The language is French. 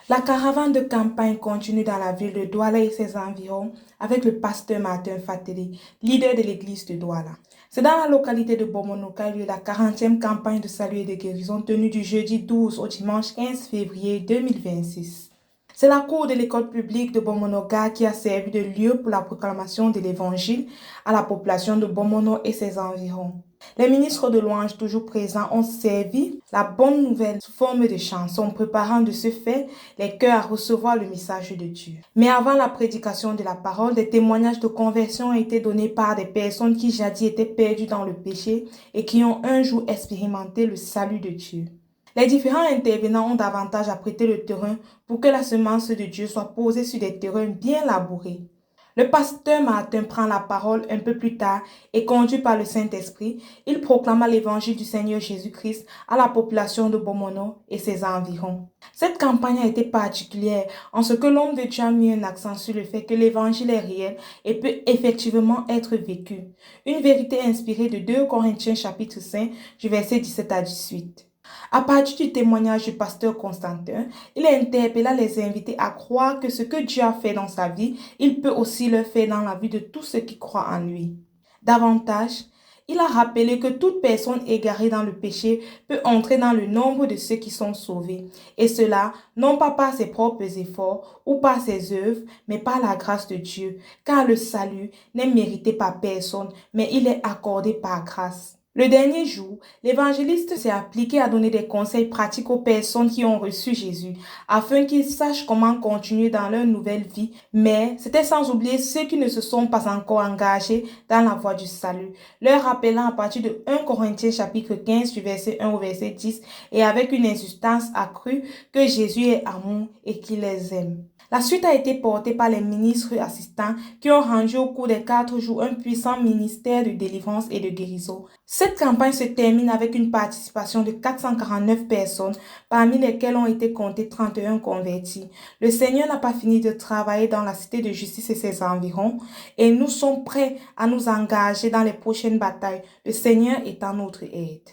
La caravane de campagne continue dans la ville de Douala et ses environs avec le pasteur Martin Fateli, leader de l'église de Douala. C'est dans la localité de Bomono qu'a eu la 40e campagne de salut et de guérison tenue du jeudi 12 au dimanche 15 février 2026. C'est la cour de l'école publique de Bomonoga qui a servi de lieu pour la proclamation de l'évangile à la population de Bomono et ses environs. Les ministres de louange toujours présents ont servi la bonne nouvelle sous forme de chansons, préparant de ce fait les cœurs à recevoir le message de Dieu. Mais avant la prédication de la parole, des témoignages de conversion ont été donnés par des personnes qui jadis étaient perdues dans le péché et qui ont un jour expérimenté le salut de Dieu. Les différents intervenants ont davantage apprêté le terrain pour que la semence de Dieu soit posée sur des terrains bien labourés. Le pasteur Martin prend la parole un peu plus tard et conduit par le Saint-Esprit, il proclama l'évangile du Seigneur Jésus-Christ à la population de Bomono et ses environs. Cette campagne a été particulière en ce que l'homme de Dieu a mis un accent sur le fait que l'évangile est réel et peut effectivement être vécu. Une vérité inspirée de 2 Corinthiens chapitre 5 du verset 17 à 18. À partir du témoignage du pasteur Constantin, il interpella les invités à croire que ce que Dieu a fait dans sa vie, il peut aussi le faire dans la vie de tous ceux qui croient en lui. Davantage, il a rappelé que toute personne égarée dans le péché peut entrer dans le nombre de ceux qui sont sauvés, et cela non pas par ses propres efforts ou par ses œuvres, mais par la grâce de Dieu, car le salut n'est mérité par personne, mais il est accordé par grâce. Le dernier jour, l'évangéliste s'est appliqué à donner des conseils pratiques aux personnes qui ont reçu Jésus, afin qu'ils sachent comment continuer dans leur nouvelle vie, mais c'était sans oublier ceux qui ne se sont pas encore engagés dans la voie du salut, leur rappelant à partir de 1 Corinthiens chapitre 15 du verset 1 au verset 10 et avec une insistance accrue que Jésus est amour et qu'il les aime. La suite a été portée par les ministres assistants qui ont rendu au cours des 4 jours un puissant ministère de délivrance et de guérison. Cette campagne se termine avec une participation de 449 personnes, parmi lesquelles ont été comptés 31 convertis. Le Seigneur n'a pas fini de travailler dans la cité de justice et ses environs, et nous sommes prêts à nous engager dans les prochaines batailles. Le Seigneur est à notre aide.